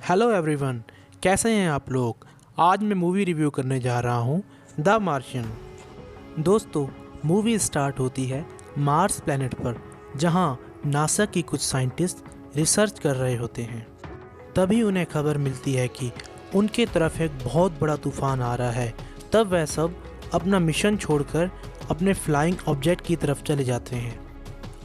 Hello everyone, कैसे हैं आप लोग। आज मैं मूवी रिव्यू करने जा रहा हूं द मार्शियन। दोस्तों, मूवी स्टार्ट होती है मार्स प्लैनेट पर, जहां नासा की कुछ साइंटिस्ट रिसर्च कर रहे होते हैं। तभी उन्हें खबर मिलती है कि उनके तरफ एक बहुत बड़ा तूफान आ रहा है। तब वह सब अपना मिशन छोड़कर अपने फ्लाइंग ऑब्जेक्ट की तरफ चले जाते हैं।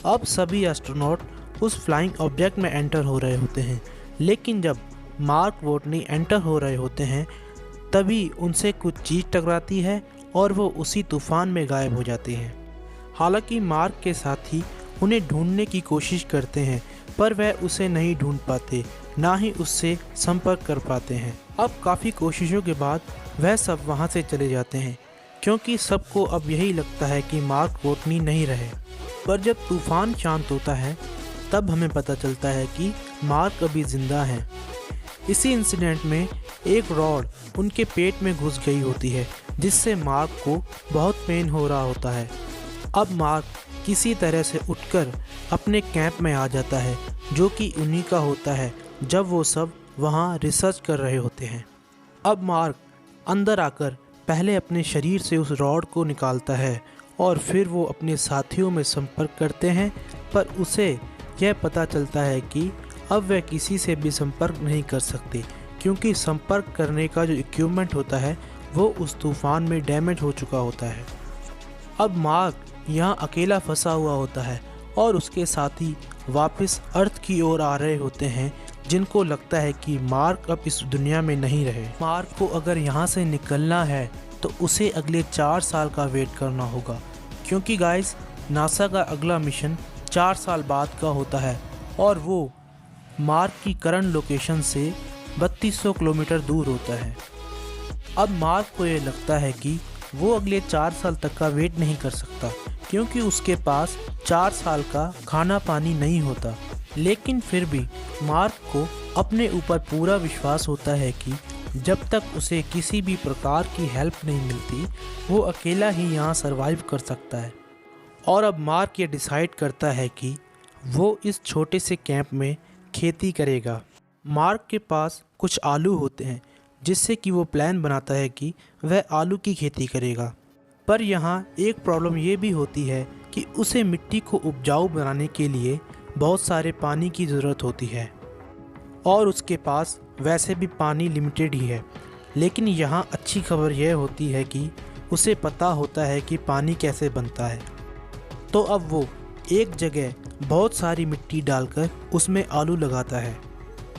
अब सभी एस्ट्रोनॉट उस फ्लाइंग ऑब्जेक्ट में एंटर हो रहे होते हैं, लेकिन जब मार्क वोटनी एंटर हो रहे होते हैं तभी उनसे कुछ चीज़ टकराती है और वो उसी तूफान में गायब हो जाते हैं। हालांकि मार्क के साथी उन्हें ढूंढने की कोशिश करते हैं, पर वह उसे नहीं ढूंढ पाते, ना ही उससे संपर्क कर पाते हैं। अब काफ़ी कोशिशों के बाद वह सब वहाँ से चले जाते हैं, क्योंकि सबको अब यही लगता है कि मार्क वोटनी नहीं रहे। पर जब तूफान शांत होता है तब हमें पता चलता है कि मार्क अभी ज़िंदा है। इसी इंसिडेंट में एक रॉड उनके पेट में घुस गई होती है, जिससे मार्क को बहुत पेन हो रहा होता है। अब मार्क किसी तरह से उठकर अपने कैंप में आ जाता है, जो कि उन्हीं का होता है जब वो सब वहाँ रिसर्च कर रहे होते हैं। अब मार्क अंदर आकर पहले अपने शरीर से उस रॉड को निकालता है और फिर वो अपने साथियों में संपर्क करते हैं, पर उसे यह पता चलता है कि अब वह किसी से भी संपर्क नहीं कर सकते, क्योंकि संपर्क करने का जो इक्विपमेंट होता है वो उस तूफान में डैमेज हो चुका होता है। अब मार्क यहाँ अकेला फंसा हुआ होता है और उसके साथी वापस अर्थ की ओर आ रहे होते हैं, जिनको लगता है कि मार्क अब इस दुनिया में नहीं रहे। मार्क को अगर यहाँ से निकलना है तो उसे अगले 4 साल का वेट करना होगा, क्योंकि गाइस नासा का अगला मिशन 4 साल बाद का होता है और वो मार्क की करंट लोकेशन से 3200 किलोमीटर दूर होता है। अब मार्क को ये लगता है कि वो अगले 4 साल तक का वेट नहीं कर सकता, क्योंकि उसके पास 4 साल का खाना पानी नहीं होता। लेकिन फिर भी मार्क को अपने ऊपर पूरा विश्वास होता है कि जब तक उसे किसी भी प्रकार की हेल्प नहीं मिलती वो अकेला ही यहाँ सरवाइव कर सकता है। और अब मार्क ये डिसाइड करता है कि वो इस छोटे से कैंप में खेती करेगा। मार्क के पास कुछ आलू होते हैं, जिससे कि वो प्लान बनाता है कि वह आलू की खेती करेगा। पर यहाँ एक प्रॉब्लम ये भी होती है कि उसे मिट्टी को उपजाऊ बनाने के लिए बहुत सारे पानी की ज़रूरत होती है, और उसके पास वैसे भी पानी लिमिटेड ही है। लेकिन यहाँ अच्छी खबर यह होती है कि उसे पता होता है कि पानी कैसे बनता है। तो अब वो एक जगह बहुत सारी मिट्टी डालकर उसमें आलू लगाता है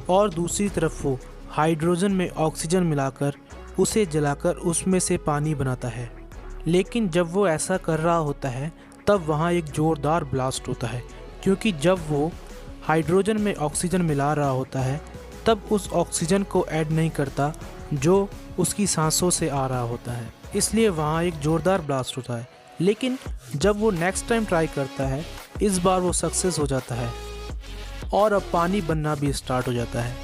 और दूसरी तरफ वो हाइड्रोजन में ऑक्सीजन मिलाकर उसे जलाकर उसमें से पानी बनाता है। लेकिन जब वो ऐसा कर रहा होता है तब वहाँ एक ज़ोरदार ब्लास्ट होता है, क्योंकि जब वो हाइड्रोजन में ऑक्सीजन मिला रहा होता है तब उस ऑक्सीजन को ऐड नहीं करता जो उसकी सांसों से आ रहा होता है, इसलिए वहाँ एक ज़ोरदार ब्लास्ट होता है। लेकिन जब वो नेक्स्ट टाइम ट्राई करता है, इस बार वो सक्सेस हो जाता है और अब पानी बनना भी स्टार्ट हो जाता है।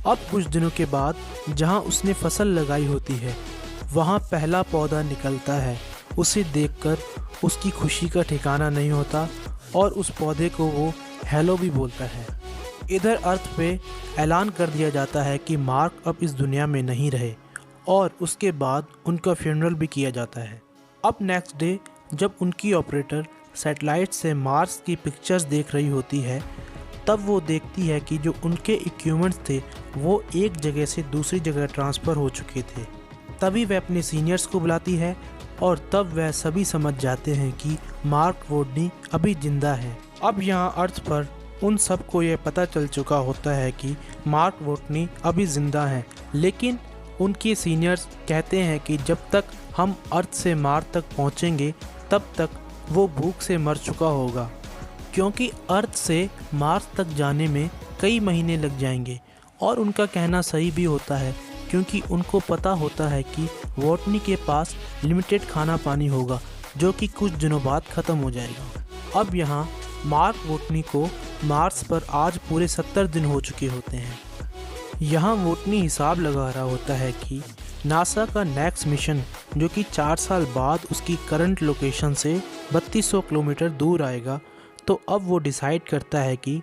अब कुछ दिनों के बाद जहाँ उसने फसल लगाई होती है वहाँ पहला पौधा निकलता है। उसे देखकर उसकी खुशी का ठिकाना नहीं होता और उस पौधे को वो हेलो भी बोलता है। इधर अर्थ पे ऐलान कर दिया जाता है कि मार्क अब इस दुनिया में नहीं रहे, और उसके बाद उनका फ्यूनरल भी किया जाता है। अब नेक्स्ट डे जब उनकी ऑपरेटर सैटेलाइट से मार्स की पिक्चर्स देख रही होती है तब वो देखती है कि जो उनके इक्विपमेंट्स थे वो एक जगह से दूसरी जगह ट्रांसफ़र हो चुके थे। तभी वह अपने सीनियर्स को बुलाती है और तब वह सभी समझ जाते हैं कि मार्क वोटनी अभी ज़िंदा है। अब यहाँ अर्थ पर उन सबको यह पता चल चुका होता है कि मार्क वोटनी अभी ज़िंदा हैं, लेकिन उनके सीनियर्स कहते हैं कि जब तक हम अर्थ से मार्स तक पहुँचेंगे तब तक वो भूख से मर चुका होगा, क्योंकि अर्थ से मार्स तक जाने में कई महीने लग जाएंगे। और उनका कहना सही भी होता है, क्योंकि उनको पता होता है कि वोटनी के पास लिमिटेड खाना पानी होगा, जो कि कुछ दिनों बाद ख़त्म हो जाएगा। अब यहाँ मार्क वोटनी को मार्स पर आज पूरे 70 दिन हो चुके होते हैं। यहाँ वोटनी हिसाब लगा रहा होता है कि नासा का नेक्स्ट मिशन, जो कि 4 साल बाद उसकी करंट लोकेशन से 3200 किलोमीटर दूर आएगा, तो अब वो डिसाइड करता है कि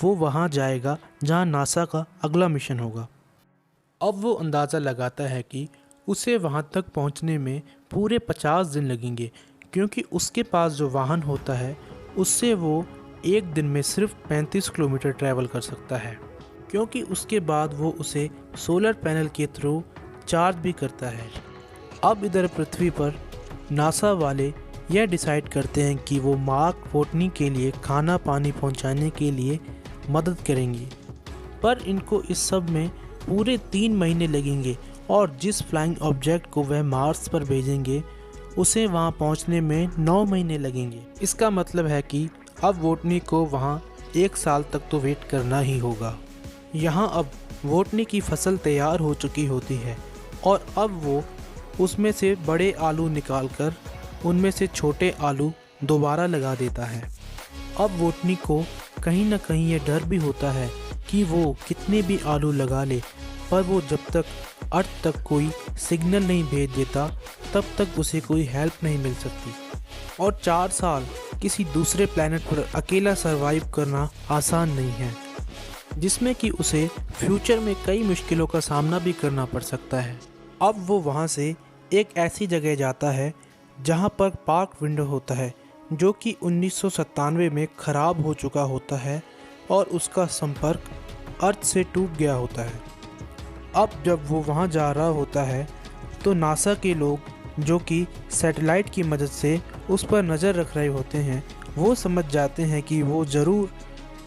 वो वहाँ जाएगा जहाँ नासा का अगला मिशन होगा। अब वो अंदाज़ा लगाता है कि उसे वहाँ तक पहुँचने में पूरे 50 दिन लगेंगे, क्योंकि उसके पास जो वाहन होता है उससे वो एक दिन में सिर्फ 35 किलोमीटर ट्रैवल कर सकता है, क्योंकि उसके बाद वो उसे सोलर पैनल के थ्रू चार्ज भी करता है। अब इधर पृथ्वी पर नासा वाले यह डिसाइड करते हैं कि वो मार्क वोटनी के लिए खाना पानी पहुंचाने के लिए मदद करेंगे, पर इनको इस सब में पूरे 3 महीने लगेंगे और जिस फ्लाइंग ऑब्जेक्ट को वह मार्स पर भेजेंगे उसे वहां पहुंचने में 9 महीने लगेंगे। इसका मतलब है कि अब वोटनी को वहां 1 साल तक तो वेट करना ही होगा। यहाँ अब वोटनी की फसल तैयार हो चुकी होती है और अब वो उसमें से बड़े आलू निकालकर उनमें से छोटे आलू दोबारा लगा देता है। अब वोटनी को कहीं ना कहीं ये डर भी होता है कि वो कितने भी आलू लगा ले, पर वो जब तक अर्थ तक कोई सिग्नल नहीं भेज देता तब तक उसे कोई हेल्प नहीं मिल सकती। और 4 साल किसी दूसरे प्लैनेट पर अकेला सरवाइव करना आसान नहीं है, जिसमें कि उसे फ्यूचर में कई मुश्किलों का सामना भी करना पड़ सकता है। अब वो वहाँ से एक ऐसी जगह जाता है जहाँ पर पार्क विंडो होता है, जो कि 1997 में ख़राब हो चुका होता है और उसका संपर्क अर्थ से टूट गया होता है। अब जब वो वहाँ जा रहा होता है तो नासा के लोग जो कि सैटेलाइट की मदद से उस पर नज़र रख रहे होते हैं, वो समझ जाते हैं कि वो ज़रूर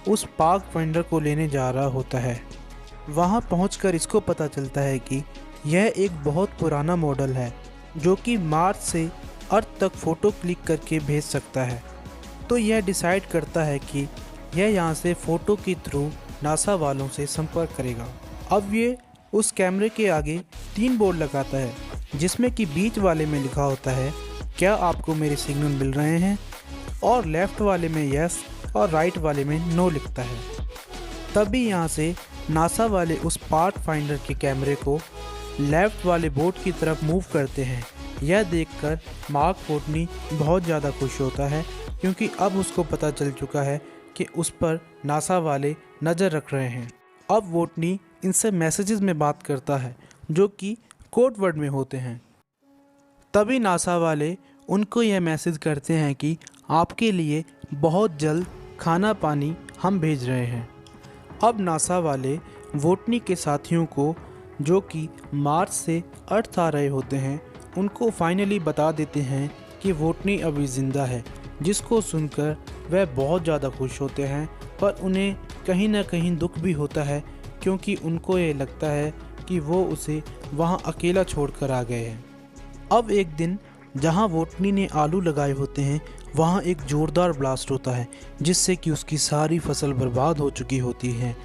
उस पार्क फाइंडर को लेने जा रहा होता है। वहाँ पहुंचकर इसको पता चलता है कि यह एक बहुत पुराना मॉडल है जो कि मार्स से अर्थ तक फ़ोटो क्लिक करके भेज सकता है। तो यह डिसाइड करता है कि यह यहाँ से फ़ोटो के थ्रू नासा वालों से संपर्क करेगा। अब ये उस कैमरे के आगे 3 बोर्ड लगाता है, जिसमें कि बीच वाले में लिखा होता है क्या आपको मेरे सिग्नल मिल रहे हैं, और लेफ़्ट वाले में यस और राइट वाले में नो लिखता है। तभी यहाँ से नासा वाले उस पार्क फाइंडर के कैमरे को लेफ़्ट वाले बोर्ड की तरफ मूव करते हैं। यह देखकर मार्क वोटनी बहुत ज़्यादा खुश होता है, क्योंकि अब उसको पता चल चुका है कि उस पर नासा वाले नज़र रख रहे हैं। अब वोटनी इनसे मैसेजेस में बात करता है जो कि कोड वर्ड में होते हैं। तभी नासा वाले उनको यह मैसेज करते हैं कि आपके लिए बहुत जल्द खाना पानी हम भेज रहे हैं। अब नासा वाले वोटनी के साथियों को जो कि मार्स से अर्थ आ रहे होते हैं उनको फाइनली बता देते हैं कि वोटनी अभी ज़िंदा है, जिसको सुनकर वह बहुत ज़्यादा खुश होते हैं, पर उन्हें कहीं ना कहीं दुख भी होता है, क्योंकि उनको ये लगता है कि वो उसे वहाँ अकेला छोड़कर आ गए हैं। अब एक दिन जहाँ वोटनी ने आलू लगाए होते हैं वहाँ एक ज़ोरदार ब्लास्ट होता है, जिससे कि उसकी सारी फसल बर्बाद हो चुकी होती है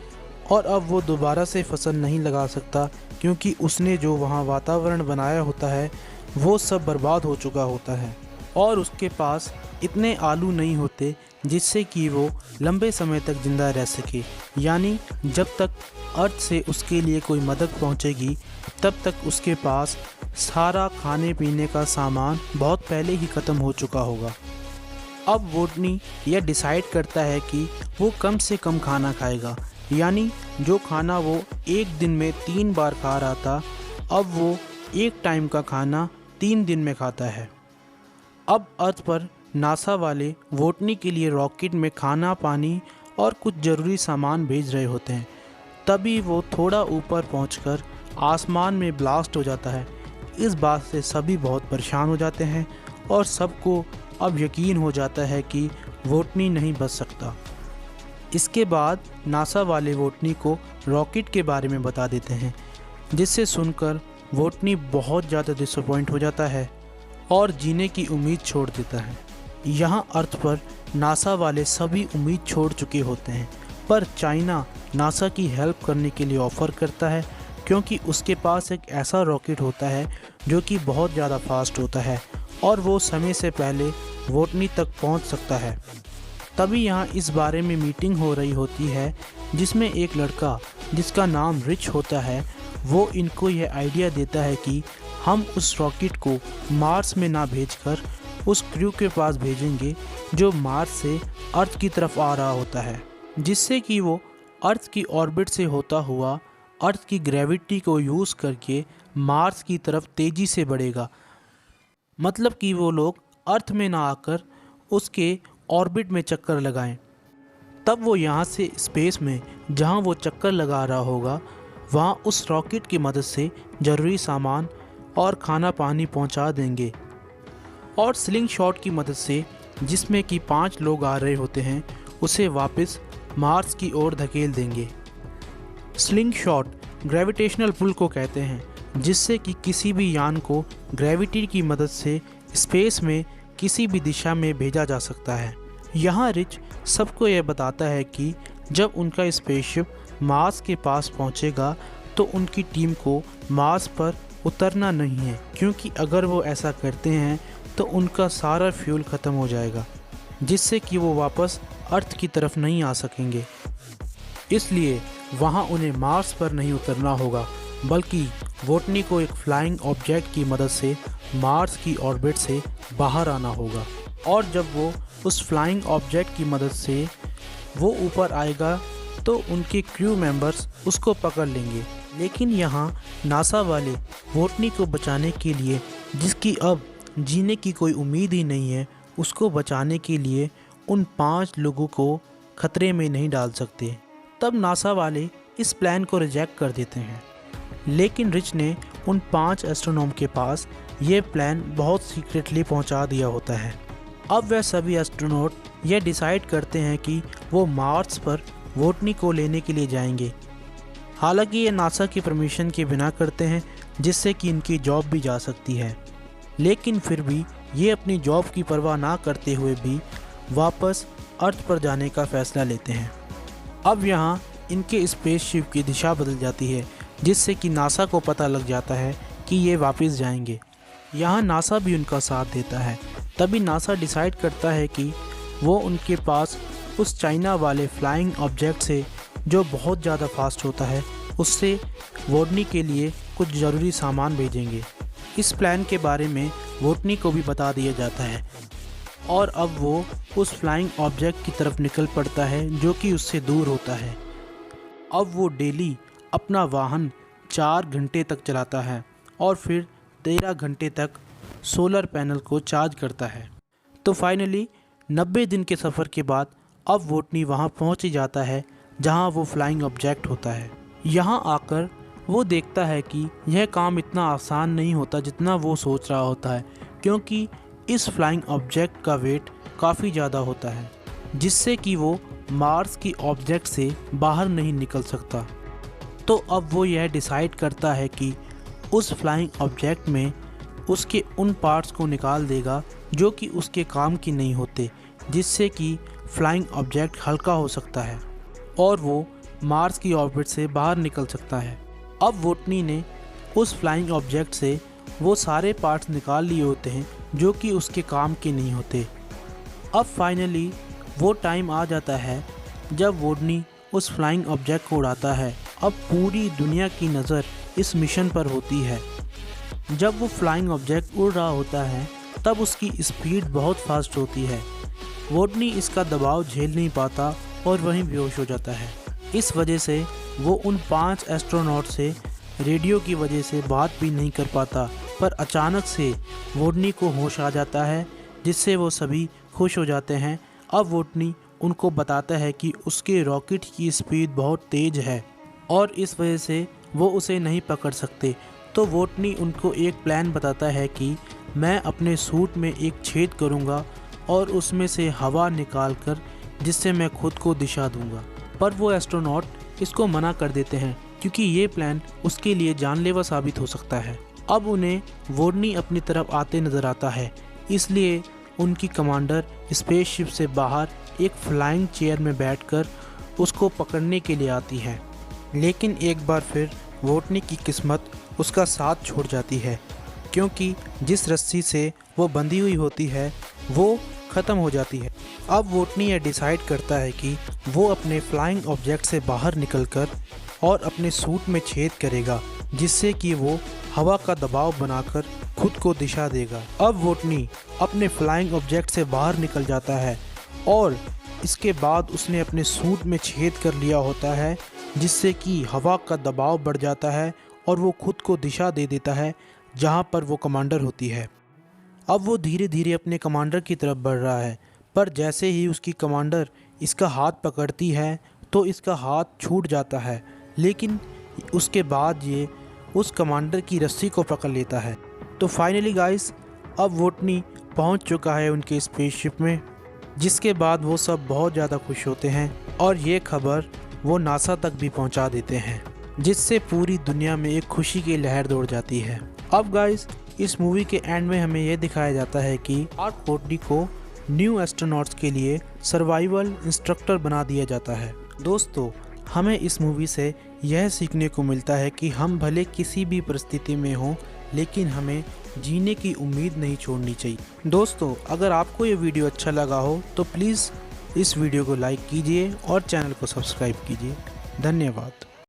और अब वो दोबारा से फसल नहीं लगा सकता, क्योंकि उसने जो वहाँ वातावरण बनाया होता है वो सब बर्बाद हो चुका होता है और उसके पास इतने आलू नहीं होते जिससे कि वो लंबे समय तक ज़िंदा रह सके। यानी जब तक अर्थ से उसके लिए कोई मदद पहुंचेगी तब तक उसके पास सारा खाने पीने का सामान बहुत पहले ही ख़त्म हो चुका होगा। अब वोटनी यह डिसाइड करता है कि वो कम से कम खाना खाएगा, यानी जो खाना वो एक दिन में 3 बार खा रहा था अब वो एक टाइम का खाना 3 दिन में खाता है। अब अर्थ पर नासा वाले वोटनी के लिए रॉकेट में खाना पानी और कुछ ज़रूरी सामान भेज रहे होते हैं। तभी वो थोड़ा ऊपर पहुंचकर आसमान में ब्लास्ट हो जाता है। इस बात से सभी बहुत परेशान हो जाते हैं और सबको अब यकीन हो जाता है कि वोटनी नहीं बच सकता। इसके बाद नासा वाले वोटनी को रॉकेट के बारे में बता देते हैं, जिससे सुनकर वोटनी बहुत ज़्यादा डिसअपॉइंट हो जाता है और जीने की उम्मीद छोड़ देता है। यहाँ अर्थ पर नासा वाले सभी उम्मीद छोड़ चुके होते हैं, पर चाइना नासा की हेल्प करने के लिए ऑफ़र करता है, क्योंकि उसके पास एक ऐसा रॉकेट होता है जो कि बहुत ज़्यादा फास्ट होता है और वो समय से पहले वोटनी तक पहुँच सकता है। तभी यहाँ इस बारे में मीटिंग हो रही होती है, जिसमें एक लड़का जिसका नाम रिच होता है वो इनको यह आइडिया देता है कि हम उस रॉकेट को मार्स में ना भेजकर उस क्रू के पास भेजेंगे जो मार्स से अर्थ की तरफ आ रहा होता है, जिससे कि वो अर्थ की ऑर्बिट से होता हुआ अर्थ की ग्रेविटी को यूज़ करके मार्स की तरफ तेज़ी से बढ़ेगा। मतलब कि वो लोग अर्थ में ना आकर उसके ऑर्बिट में चक्कर लगाएं। तब वो यहाँ से स्पेस में जहाँ वो चक्कर लगा रहा होगा वहाँ उस रॉकेट की मदद से ज़रूरी सामान और खाना पानी पहुँचा देंगे और स्लिंग शॉट की मदद से, जिसमें कि 5 लोग आ रहे होते हैं, उसे वापस मार्स की ओर धकेल देंगे। स्लिंग शॉट ग्रेविटेशनल पुल को कहते हैं, जिससे कि किसी भी यान को ग्रेविटी की मदद से स्पेस में किसी भी दिशा में भेजा जा सकता है। यहाँ रिच सबको यह बताता है कि जब उनका स्पेसशिप मार्स के पास पहुँचेगा तो उनकी टीम को मार्स पर उतरना नहीं है, क्योंकि अगर वो ऐसा करते हैं तो उनका सारा फ्यूल ख़त्म हो जाएगा, जिससे कि वो वापस अर्थ की तरफ नहीं आ सकेंगे। इसलिए वहाँ उन्हें मार्स पर नहीं उतरना होगा, बल्कि वोटनी को एक फ्लाइंग ऑब्जेक्ट की मदद से मार्स की ऑर्बिट से बाहर आना होगा। और जब वो उस फ्लाइंग ऑब्जेक्ट की मदद से वो ऊपर आएगा तो उनके क्रू मेंबर्स उसको पकड़ लेंगे। लेकिन यहाँ नासा वाले वोटनी को बचाने के लिए, जिसकी अब जीने की कोई उम्मीद ही नहीं है, उसको बचाने के लिए उन 5 लोगों को खतरे में नहीं डाल सकते। तब नासा वाले इस प्लान को रिजेक्ट कर देते हैं। लेकिन रिच ने उन 5 एस्ट्रोनॉम के पास ये प्लान बहुत सीक्रेटली पहुंचा दिया होता है। अब वह सभी एस्ट्रोनॉट यह डिसाइड करते हैं कि वो मार्स पर वोटनी को लेने के लिए जाएंगे। हालांकि ये नासा की परमिशन के बिना करते हैं, जिससे कि इनकी जॉब भी जा सकती है। लेकिन फिर भी ये अपनी जॉब की परवाह ना करते हुए भी वापस अर्थ पर जाने का फ़ैसला लेते हैं। अब यहाँ इनके स्पेसशिप की दिशा बदल जाती है, जिससे कि नासा को पता लग जाता है कि ये वापस जाएंगे। यहाँ नासा भी उनका साथ देता है। तभी नासा डिसाइड करता है कि वो उनके पास उस चाइना वाले फ्लाइंग ऑब्जेक्ट से, जो बहुत ज़्यादा फास्ट होता है, उससे वोटनी के लिए कुछ ज़रूरी सामान भेजेंगे। इस प्लान के बारे में वोटनी को भी बता दिया जाता है और अब वो उस फ्लाइंग ऑब्जेक्ट की तरफ निकल पड़ता है, जो कि उससे दूर होता है। अब वो डेली अपना वाहन 4 घंटे तक चलाता है और फिर 13 घंटे तक सोलर पैनल को चार्ज करता है। तो फाइनली 90 दिन के सफ़र के बाद अब वोटनी वहाँ पहुँच ही जाता है जहाँ वो फ्लाइंग ऑब्जेक्ट होता है। यहाँ आकर वो देखता है कि यह काम इतना आसान नहीं होता जितना वो सोच रहा होता है, क्योंकि इस फ्लाइंग ऑब्जेक्ट का वेट काफ़ी ज़्यादा होता है, जिससे कि वो मार्स की ऑब्जेक्ट से बाहर नहीं निकल सकता। तो अब वो यह डिसाइड करता है कि उस फ्लाइंग ऑब्जेक्ट में उसके उन पार्ट्स को निकाल देगा जो कि उसके काम की नहीं होते, जिससे कि फ्लाइंग ऑब्जेक्ट हल्का हो सकता है और वो मार्स की ऑर्बिट से बाहर निकल सकता है। अब वोटनी ने उस फ्लाइंग ऑब्जेक्ट से वो सारे पार्ट्स निकाल लिए होते हैं जो कि उसके काम के नहीं होते। अब फाइनली वो टाइम आ जाता है जब वोटनी उस फ्लाइंग ऑब्जेक्ट को उड़ाता है। अब पूरी दुनिया की नज़र इस मिशन पर होती है। जब वो फ्लाइंग ऑब्जेक्ट उड़ रहा होता है तब उसकी स्पीड बहुत फास्ट होती है। वोटनी इसका दबाव झेल नहीं पाता और वहीं बेहोश हो जाता है। इस वजह से वो उन 5 एस्ट्रोनॉट से रेडियो की वजह से बात भी नहीं कर पाता, पर अचानक से वोटनी को होश आ जाता है, जिससे वो सभी खुश हो जाते हैं। अब वोटनी उनको बताता है कि उसके रॉकेट की स्पीड बहुत तेज़ है और इस वजह से वो उसे नहीं पकड़ सकते। तो वोटनी उनको एक प्लान बताता है कि मैं अपने सूट में एक छेद करूँगा और उसमें से हवा निकालकर, जिससे मैं खुद को दिशा दूँगा। पर वो एस्ट्रोनॉट इसको मना कर देते हैं, क्योंकि ये प्लान उसके लिए जानलेवा साबित हो सकता है। अब उन्हें वोटनी अपनी तरफ आते नज़र आता है, इसलिए उनकी कमांडर स्पेसशिप से बाहर एक फ्लाइंग चेयर में बैठकर उसको पकड़ने के लिए आती है। लेकिन एक बार फिर वोटनी की किस्मत उसका साथ छोड़ जाती है, क्योंकि जिस रस्सी से वो बंधी हुई होती है वो ख़त्म हो जाती है। अब वोटनी यह डिसाइड करता है कि वो अपने फ्लाइंग ऑब्जेक्ट से बाहर निकलकर और अपने सूट में छेद करेगा, जिससे कि वो हवा का दबाव बनाकर खुद को दिशा देगा। अब वोटनी अपने फ्लाइंग ऑब्जेक्ट से बाहर निकल जाता है और इसके बाद उसने अपने सूट में छेद कर लिया होता है, जिससे कि हवा का दबाव बढ़ जाता है और वो खुद को दिशा दे देता है जहाँ पर वो कमांडर होती है। अब वो धीरे धीरे अपने कमांडर की तरफ बढ़ रहा है, पर जैसे ही उसकी कमांडर इसका हाथ पकड़ती है तो इसका हाथ छूट जाता है, लेकिन उसके बाद ये उस कमांडर की रस्सी को पकड़ लेता है। तो फाइनली गाइस, अब वोटनी पहुंच चुका है उनके स्पेसशिप में, जिसके बाद वो सब बहुत ज़्यादा खुश होते हैं और ये खबर वो नासा तक भी पहुंचा देते हैं, जिससे पूरी दुनिया में एक खुशी की लहर दौड़ जाती है। अब गाइस, इस मूवी के एंड में हमें यह दिखाया जाता है कि मार्क वोटनी को न्यू एस्ट्रोनॉट्स के लिए सर्वाइवल इंस्ट्रक्टर बना दिया जाता है। दोस्तों, हमें इस मूवी से यह सीखने को मिलता है कि हम भले किसी भी परिस्थिति में हों, लेकिन हमें जीने की उम्मीद नहीं छोड़नी चाहिए। दोस्तों, अगर आपको ये वीडियो अच्छा लगा हो तो प्लीज़ इस वीडियो को लाइक कीजिए और चैनल को सब्सक्राइब कीजिए। धन्यवाद।